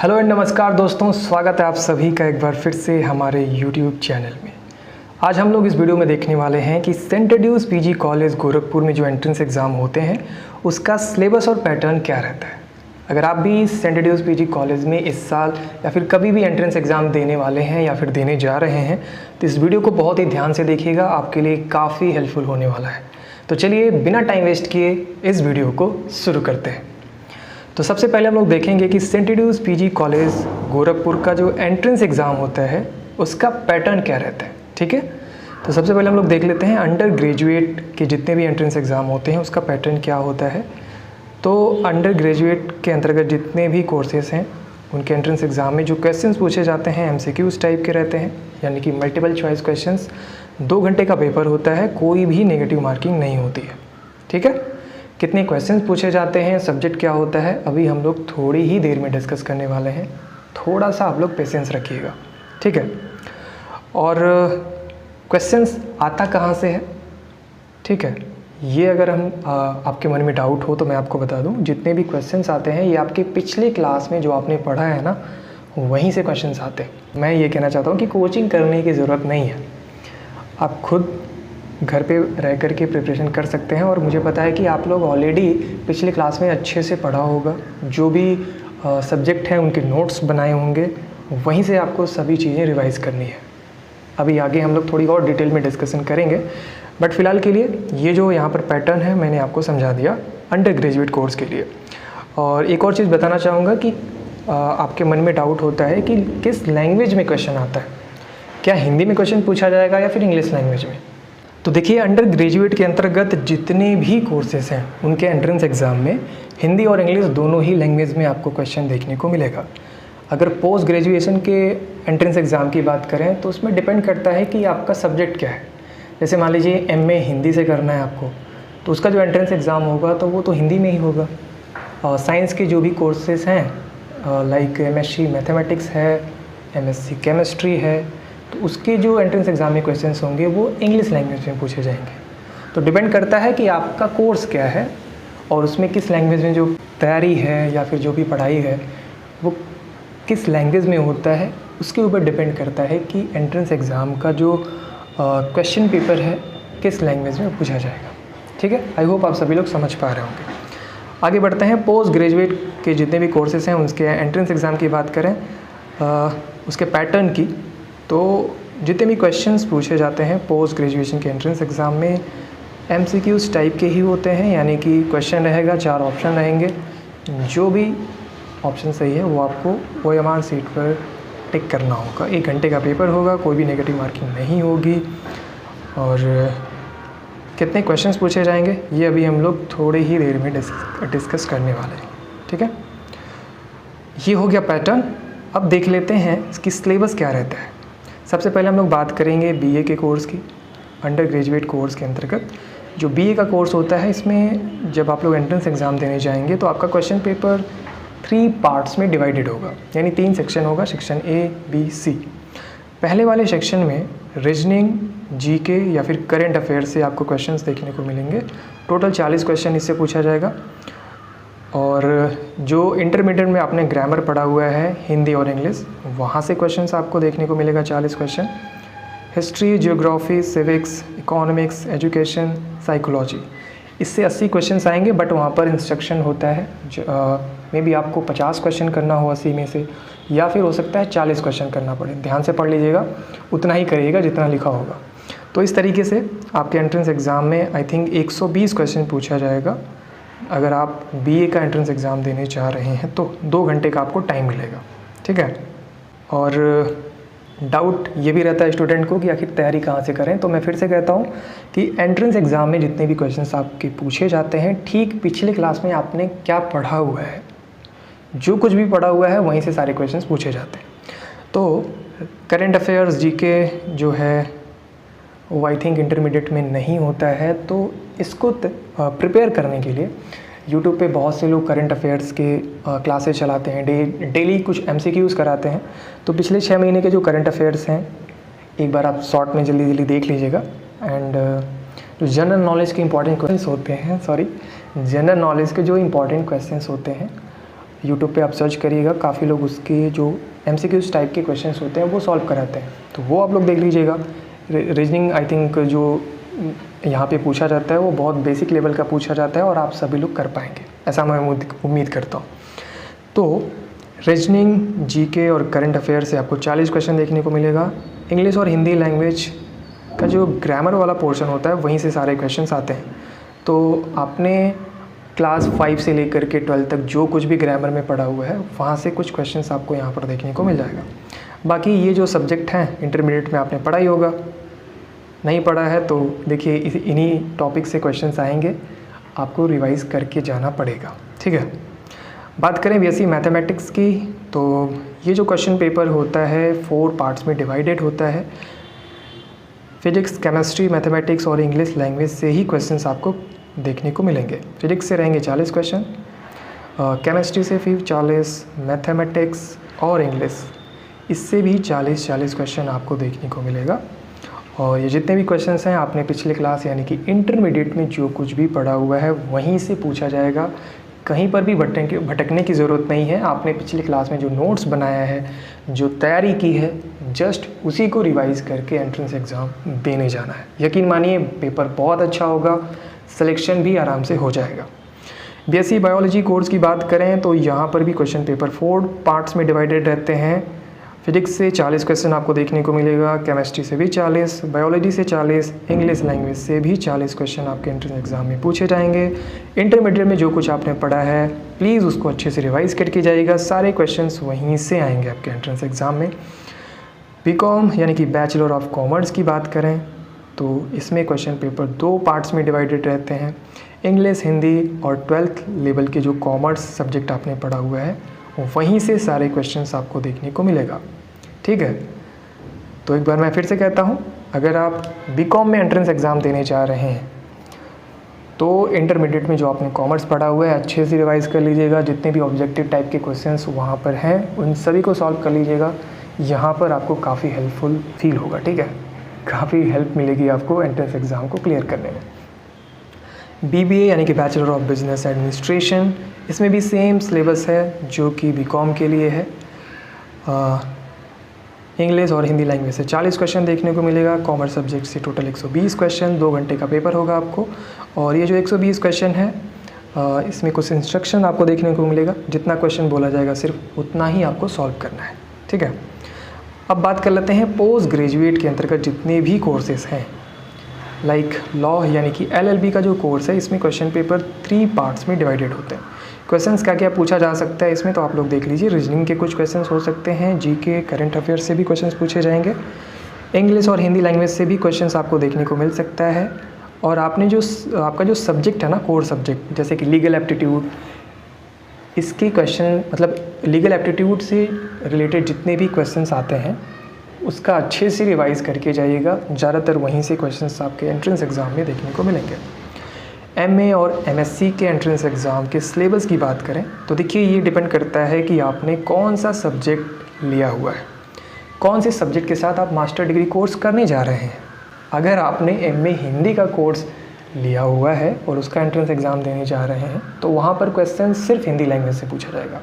Hello and नमस्कार दोस्तों, स्वागत है आप सभी का एक बार फिर से हमारे YouTube चैनल में। आज हम लोग इस वीडियो में देखने वाले हैं कि सेंट एड्यूस पीजी कॉलेज गोरखपुर में जो एंट्रेंस एग्ज़ाम होते हैं उसका सिलेबस और पैटर्न क्या रहता है। अगर आप भी सेंट एड्यूस पीजी कॉलेज में इस साल या फिर कभी भी एंट्रेंस एग्ज़ाम देने वाले हैं या फिर देने जा रहे हैं तो इस वीडियो को बहुत ही ध्यान से देखिएगा, आपके लिए काफ़ी हेल्पफुल होने वाला है। तो चलिए बिना टाइम वेस्ट किए इस वीडियो को शुरू करते हैं। तो सबसे पहले हम लोग देखेंगे कि सेंट एड्यूस पीजी कॉलेज गोरखपुर का जो एंट्रेंस एग्ज़ाम होता है उसका पैटर्न क्या रहता है। ठीक है, तो सबसे पहले हम लोग देख लेते हैं अंडर ग्रेजुएट के जितने भी एंट्रेंस एग्ज़ाम होते हैं उसका पैटर्न क्या होता है। तो अंडर ग्रेजुएट के अंतर्गत जितने भी कोर्सेज़ हैं उनके एंट्रेंस एग्ज़ाम में जो क्वेश्चंस पूछे जाते हैं MCQs टाइप के रहते हैं, यानी कि मल्टीपल चॉइस क्वेश्चंस। 2 घंटे का पेपर होता है, कोई भी नेगेटिव मार्किंग नहीं होती है। ठीक है, कितने क्वेश्चंस पूछे जाते हैं, सब्जेक्ट क्या होता है, अभी हम लोग थोड़ी ही देर में डिस्कस करने वाले हैं। थोड़ा सा आप लोग पेशेंस रखिएगा। ठीक है, और क्वेश्चंस आता कहाँ से है। ठीक है, ये अगर आपके मन में डाउट हो तो मैं आपको बता दूं, जितने भी क्वेश्चंस आते हैं ये आपके पिछले क्लास में जो आपने पढ़ा है ना, वहीं से क्वेश्चंस आते हैं। मैं ये कहना चाहता हूँ कि कोचिंग करने की ज़रूरत नहीं है, आप खुद घर पे रह कर के प्रिपरेशन कर सकते हैं। और मुझे पता है कि आप लोग ऑलरेडी पिछले क्लास में अच्छे से पढ़ा होगा, जो भी सब्जेक्ट हैं उनके नोट्स बनाए होंगे, वहीं से आपको सभी चीज़ें रिवाइज़ करनी है। अभी आगे हम लोग थोड़ी और डिटेल में डिस्कशन करेंगे, बट फ़िलहाल के लिए ये जो यहाँ पर पैटर्न है मैंने आपको समझा दिया अंडर ग्रेजुएट कोर्स के लिए। और एक और चीज़ बताना चाहूँगा कि आपके मन में डाउट होता है कि किस लैंग्वेज में क्वेश्चन आता है, क्या हिंदी में क्वेश्चन पूछा जाएगा या फिर इंग्लिश लैंग्वेज में। तो देखिए, अंडर ग्रेजुएट के अंतर्गत जितने भी कोर्सेज हैं उनके एंट्रेंस एग्ज़ाम में हिंदी और इंग्लिश दोनों ही लैंग्वेज में आपको क्वेश्चन देखने को मिलेगा। अगर पोस्ट ग्रेजुएशन के एंट्रेंस एग्ज़ाम की बात करें तो उसमें डिपेंड करता है कि आपका सब्जेक्ट क्या है। जैसे मान लीजिए MA हिंदी से करना है आपको, तो उसका जो एंट्रेंस एग्ज़ाम होगा तो वो तो हिंदी में ही होगा। साइंस के जो भी कोर्सेज हैं लाइक MSc मैथमेटिक्स है, MSc केमिस्ट्री है, तो उसके जो एंट्रेंस एग्ज़ाम में क्वेश्चंस होंगे वो इंग्लिश लैंग्वेज में पूछे जाएंगे। तो डिपेंड करता है कि आपका कोर्स क्या है और उसमें किस लैंग्वेज में जो तैयारी है या फिर जो भी पढ़ाई है वो किस लैंग्वेज में होता है, उसके ऊपर डिपेंड करता है कि एंट्रेंस एग्ज़ाम का जो क्वेश्चन पेपर है किस लैंग्वेज में पूछा जाएगा। ठीक है, आई होप आप सभी लोग समझ पा रहे होंगे। आगे बढ़ते हैं, पोस्ट ग्रेजुएट के जितने भी कोर्सेज हैं उसके एंट्रेंस एग्ज़ाम की बात करें उसके पैटर्न की, तो जितने भी क्वेश्चंस पूछे जाते हैं पोस्ट ग्रेजुएशन के एंट्रेंस एग्ज़ाम में MCQs टाइप के ही होते हैं, यानी कि क्वेश्चन रहेगा, 4 ऑप्शन रहेंगे, जो भी ऑप्शन सही है वो आपको OMR सीट पर टिक करना होगा। 1 घंटे का पेपर होगा, कोई भी नेगेटिव मार्किंग नहीं होगी। और कितने क्वेश्चंस पूछे जाएंगे ये अभी हम लोग थोड़ी ही देर में डिस्कस करने वाले हैं। ठीक है, ये हो गया पैटर्न। अब देख लेते हैं इसकी सिलेबस क्या रहता है। सबसे पहले हम लोग बात करेंगे BA के कोर्स की। अंडर ग्रेजुएट कोर्स के अंतर्गत जो BA का कोर्स होता है, इसमें जब आप लोग एंट्रेंस एग्ज़ाम देने जाएंगे तो आपका क्वेश्चन पेपर 3 पार्ट्स में डिवाइडेड होगा, यानी 3 सेक्शन होगा, सेक्शन A, B, C। पहले वाले सेक्शन में रीजनिंग, GK या फिर करंट अफेयर्स से आपको क्वेश्चंस देखने को मिलेंगे। टोटल 40 क्वेश्चन इससे पूछा जाएगा। और जो इंटरमीडिएट में आपने ग्रामर पढ़ा हुआ है हिंदी और इंग्लिश, वहाँ से क्वेश्चंस आपको देखने को मिलेगा 40 question. History, geography, civics, economics, education, psychology, इससे 80 क्वेश्चंस आएंगे। बट वहाँ पर इंस्ट्रक्शन होता है मे बी आपको 50 क्वेश्चन करना हो 80 में से, या फिर हो सकता है 40 क्वेश्चन करना पड़े। ध्यान से पढ़ लीजिएगा, उतना ही करिएगा जितना लिखा होगा। तो इस तरीके से आपके एंट्रेंस एग्ज़ाम में आई थिंक 120 क्वेश्चन पूछा जाएगा। अगर आप BA का एंट्रेंस एग्ज़ाम देने चाह रहे हैं तो 2 घंटे का आपको टाइम मिलेगा। ठीक है, और डाउट ये भी रहता है स्टूडेंट को कि आखिर तैयारी कहाँ से करें। तो मैं फिर से कहता हूँ कि एंट्रेंस एग्ज़ाम में जितने भी क्वेश्चंस आपके पूछे जाते हैं, ठीक पिछले क्लास में आपने क्या पढ़ा हुआ है, जो कुछ भी पढ़ा हुआ है वहीं से सारे क्वेश्चंस पूछे जाते हैं। तो करंट अफेयर्स, GK जो है वो आई थिंक इंटरमीडिएट में नहीं होता है। तो इसको प्रिपेयर करने के लिए यूट्यूब पे बहुत से लोग करंट अफेयर्स के क्लासेस चलाते हैं, डेली कुछ MCQs कराते हैं। तो पिछले 6 महीने के जो करंट अफेयर्स हैं एक बार आप शॉर्ट में जल्दी जल्दी देख लीजिएगा। एंड जो जनरल नॉलेज के इंपॉर्टेंट क्वेश्चंस होते हैं, जनरल नॉलेज के जो इंपॉर्टेंट क्वेश्चंस होते हैं यूट्यूब पे आप सर्च करिएगा, काफ़ी लोग उसके जो MCQs टाइप के क्वेश्चंस होते हैं वो सॉल्व कराते हैं, तो वो आप लोग देख लीजिएगा। रीजनिंग आई थिंक जो यहाँ पे पूछा जाता है वो बहुत बेसिक लेवल का पूछा जाता है और आप सभी लोग कर पाएंगे, ऐसा मैं उम्मीद करता हूँ। तो रीजनिंग, जीके और करंट अफेयर से आपको 40 क्वेश्चन देखने को मिलेगा। इंग्लिश और हिंदी लैंग्वेज का जो ग्रामर वाला पोर्शन होता है वहीं से सारे क्वेश्चंस आते हैं। तो आपने क्लास 5 से लेकर के 12 तक जो कुछ भी ग्रामर में पढ़ा हुआ है वहाँ से कुछ क्वेश्चंस आपको यहाँ पर देखने को मिल जाएगा। बाकी ये जो सब्जेक्ट हैं इंटरमीडिएट में आपने पढ़ा ही होगा, नहीं पढ़ा है तो देखिए इन्हीं टॉपिक से क्वेश्चंस आएंगे, आपको रिवाइज़ करके जाना पड़ेगा, ठीक है। बात करें BSc मैथमेटिक्स की, तो ये जो क्वेश्चन पेपर होता है 4 पार्ट्स में डिवाइडेड होता है। फिजिक्स, केमिस्ट्री, मैथमेटिक्स और इंग्लिश लैंग्वेज से ही क्वेश्चंस आपको देखने को मिलेंगे। फिजिक्स से रहेंगे 40 क्वेश्चन, केमिस्ट्री से फिर 40, मैथमेटिक्स और इंग्लिश इससे भी 40 क्वेश्चन आपको देखने को मिलेगा। और ये जितने भी क्वेश्चंस हैं आपने पिछले क्लास यानी कि इंटरमीडिएट में जो कुछ भी पढ़ा हुआ है वहीं से पूछा जाएगा, कहीं पर भी भटकने की ज़रूरत नहीं है। आपने पिछली क्लास में जो नोट्स बनाया है, जो तैयारी की है, जस्ट उसी को रिवाइज़ करके एंट्रेंस एग्ज़ाम देने जाना है। यकीन मानिए पेपर बहुत अच्छा होगा, सिलेक्शन भी आराम से हो जाएगा। BSc बायोलॉजी कोर्स की बात करें तो यहाँ पर भी क्वेश्चन पेपर 4 पार्ट्स में डिवाइडेड रहते हैं। फिजिक्स से 40 क्वेश्चन आपको देखने को मिलेगा, केमिस्ट्री से भी 40, बायोलॉजी से 40, इंग्लिश लैंग्वेज से भी 40 क्वेश्चन आपके एंट्रेंस एग्ज़ाम में पूछे जाएंगे। इंटरमीडिएट में जो कुछ आपने पढ़ा है प्लीज़ उसको अच्छे से रिवाइज़ करके जाइएगा, सारे क्वेश्चंस वहीं से आएंगे आपके एंट्रेंस एग्ज़ाम में। BCom यानी कि बैचलर ऑफ कॉमर्स की बात करें तो इसमें क्वेश्चन पेपर 2 पार्ट्स में डिवाइडेड रहते हैं। इंग्लिश, हिंदी और 12th लेवल के जो कॉमर्स सब्जेक्ट आपने पढ़ा हुआ है वहीं से सारे क्वेश्चंस आपको देखने को मिलेगा, ठीक है। तो एक बार मैं फिर से कहता हूँ, अगर आप BCom में एंट्रेंस एग्ज़ाम देने जा रहे हैं तो इंटरमीडिएट में जो आपने कॉमर्स पढ़ा हुआ है अच्छे से रिवाइज़ कर लीजिएगा। जितने भी ऑब्जेक्टिव टाइप के क्वेश्चंस वहाँ पर हैं उन सभी को सॉल्व कर लीजिएगा। यहाँ पर आपको काफ़ी हेल्पफुल फील होगा, ठीक है, काफ़ी हेल्प मिलेगी आपको एंट्रेंस एग्ज़ाम को क्लियर करने में। BBA यानी कि बैचलर ऑफ बिजनेस एडमिनिस्ट्रेशन, इसमें भी सेम सिलेबस है जो कि BCom के लिए है। इंग्लिश और हिंदी लैंग्वेज से 40 क्वेश्चन देखने को मिलेगा। कॉमर्स सब्जेक्ट से टोटल 120 क्वेश्चन, 2 घंटे का पेपर होगा आपको। और ये जो 120 क्वेश्चन है इसमें कुछ इंस्ट्रक्शन आपको देखने को मिलेगा, जितना क्वेश्चन बोला जाएगा सिर्फ उतना ही आपको सॉल्व करना है, ठीक है। अब बात कर लेते हैं पोस्ट ग्रेजुएट के अंतर्गत जितने भी कोर्सेज हैं, लाइक लॉ यानी कि LLB का जो कोर्स है इसमें क्वेश्चन पेपर 3 पार्ट्स में डिवाइडेड होते हैं। क्वेश्चंस क्या क्या पूछा जा सकता है इसमें तो आप लोग देख लीजिए। रीजनिंग के कुछ क्वेश्चंस हो सकते हैं, जीके, करंट अफेयर से भी क्वेश्चंस पूछे जाएंगे, इंग्लिश और हिंदी लैंग्वेज से भी क्वेश्चंस आपको देखने को मिल सकता है। और आपने जो आपका जो सब्जेक्ट है ना, कोर सब्जेक्ट, जैसे कि लीगल एप्टीट्यूड, इसके क्वेश्चन मतलब लीगल एप्टीट्यूड से रिलेटेड जितने भी क्वेश्चंस आते हैं उसका अच्छे से रिवाइज़ करके जाइएगा। ज़्यादातर वहीं से क्वेश्चंस आपके एंट्रेंस एग्ज़ाम में देखने को मिलेंगे। MA और MSc के एंट्रेंस एग्ज़ाम के सिलेबस की बात करें तो देखिए ये डिपेंड करता है कि आपने कौन सा सब्जेक्ट लिया हुआ है, कौन से सब्जेक्ट के साथ आप मास्टर डिग्री कोर्स करने जा रहे हैं। अगर आपने MA हिंदी का कोर्स लिया हुआ है और उसका एंट्रेंस एग्ज़ाम देने जा रहे हैं तो वहाँ पर क्वेश्चन सिर्फ हिंदी लैंग्वेज से पूछा जाएगा।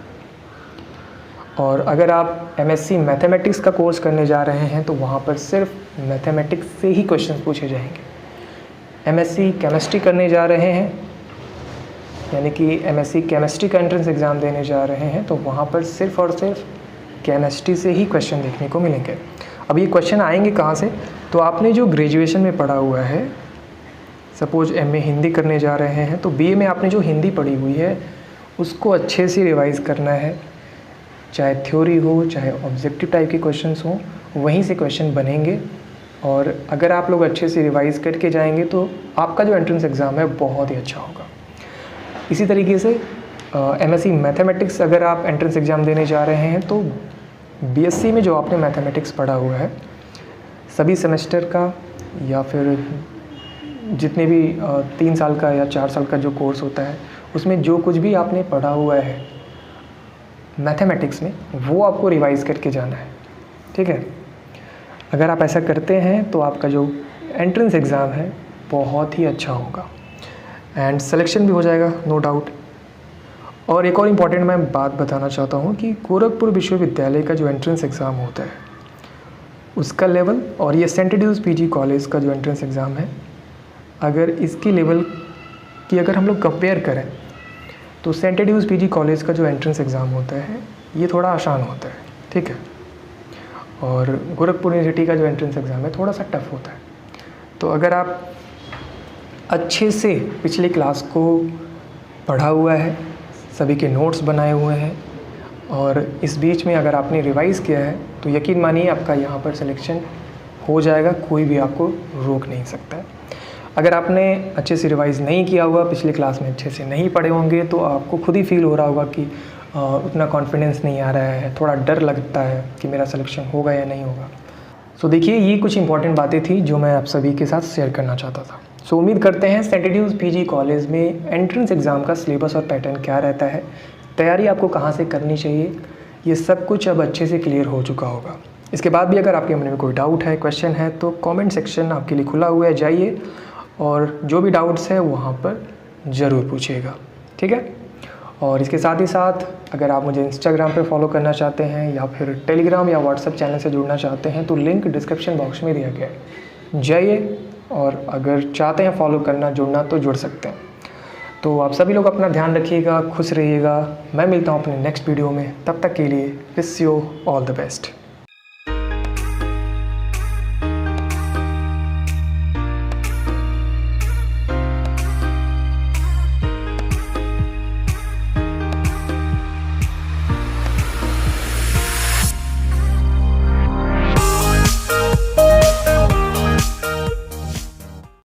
और अगर आप MSc मैथमेटिक्स का कोर्स करने जा रहे हैं तो वहाँ पर सिर्फ मैथमेटिक्स से ही क्वेश्चन पूछे जाएंगे। MSc केमिस्ट्री करने जा रहे हैं यानी कि MSc केमिस्ट्री का एंट्रेंस एग्ज़ाम देने जा रहे हैं तो वहाँ पर सिर्फ और सिर्फ केमिस्ट्री से ही क्वेश्चन देखने को मिलेंगे। अब ये क्वेश्चन आएंगे कहाँ से, तो आपने जो ग्रेजुएशन में पढ़ा हुआ है, सपोज MA हिंदी करने जा रहे हैं तो BA में आपने जो हिंदी पढ़ी हुई है उसको अच्छे से रिवाइज़ करना है, चाहे थ्योरी हो चाहे ऑब्जेक्टिव टाइप के क्वेश्चंस हो, वहीं से क्वेश्चन बनेंगे। और अगर आप लोग अच्छे से रिवाइज़ करके जाएंगे तो आपका जो एंट्रेंस एग्ज़ाम है बहुत ही अच्छा होगा। इसी तरीके से MSc मैथमेटिक्स अगर आप एंट्रेंस एग्ज़ाम देने जा रहे हैं तो BSc में जो आपने मैथमेटिक्स पढ़ा हुआ है सभी सेमेस्टर का या फिर जितने भी 3 साल का या 4 साल का जो कोर्स होता है उसमें जो कुछ भी आपने पढ़ा हुआ है मैथमेटिक्स में वो आपको रिवाइज़ करके जाना है, ठीक है। अगर आप ऐसा करते हैं तो आपका जो एंट्रेंस एग्ज़ाम है बहुत ही अच्छा होगा एंड सिलेक्शन भी हो जाएगा, नो डाउट। और एक और इम्पॉर्टेंट मैं बात बताना चाहता हूँ कि गोरखपुर विश्वविद्यालय का जो एंट्रेंस एग्ज़ाम होता है उसका लेवल और ये सेंट ड्यूज पीजी कॉलेज का जो एंट्रेंस एग्ज़ाम है, अगर इसकी लेवल की अगर हम लोग कंपेयर करें तो सेंट ड्यूज पीजी कॉलेज का जो एंट्रेंस एग्ज़ाम होता है ये थोड़ा आसान होता है, ठीक है। और गोरखपुर यूनिवर्सिटी का जो एंट्रेंस एग्ज़ाम है थोड़ा सा टफ होता है। तो अगर आप अच्छे से पिछली क्लास को पढ़ा हुआ है, सभी के नोट्स बनाए हुए हैं और इस बीच में अगर आपने रिवाइज़ किया है तो यकीन मानिए आपका यहाँ पर सिलेक्शन हो जाएगा, कोई भी आपको रोक नहीं सकता है। अगर आपने अच्छे से रिवाइज़ नहीं किया हुआ, पिछली क्लास में अच्छे से नहीं पढ़े होंगे तो आपको खुद ही फील हो रहा होगा कि उतना कॉन्फिडेंस नहीं आ रहा है, थोड़ा डर लगता है कि मेरा सिलेक्शन होगा या नहीं होगा। सो देखिए, ये कुछ इंपॉर्टेंट बातें थी जो मैं आप सभी के साथ शेयर करना चाहता था। सो उम्मीद करते हैं सेंट ड्यूज पीजी कॉलेज में एंट्रेंस एग्ज़ाम का सिलेबस और पैटर्न क्या रहता है, तैयारी आपको कहाँ से करनी चाहिए, ये सब कुछ अब अच्छे से क्लियर हो चुका होगा। इसके बाद भी अगर आपके मन में कोई डाउट है, क्वेश्चन है तो कमेंट सेक्शन आपके लिए खुला हुआ है, जाइए और जो भी डाउट्स है वहाँ पर ज़रूर पूछिएगा, ठीक है। और इसके साथ ही साथ अगर आप मुझे इंस्टाग्राम पे फॉलो करना चाहते हैं या फिर टेलीग्राम या व्हाट्सएप चैनल से जुड़ना चाहते हैं तो लिंक डिस्क्रिप्शन बॉक्स में दिया गया है, जाइए और अगर चाहते हैं फॉलो करना, जुड़ना तो जुड़ सकते हैं। तो आप सभी लोग अपना ध्यान रखिएगा, खुश रहिएगा। मैं मिलता हूँ अपने नेक्स्ट वीडियो में, तब तक के लिए wish you all the best.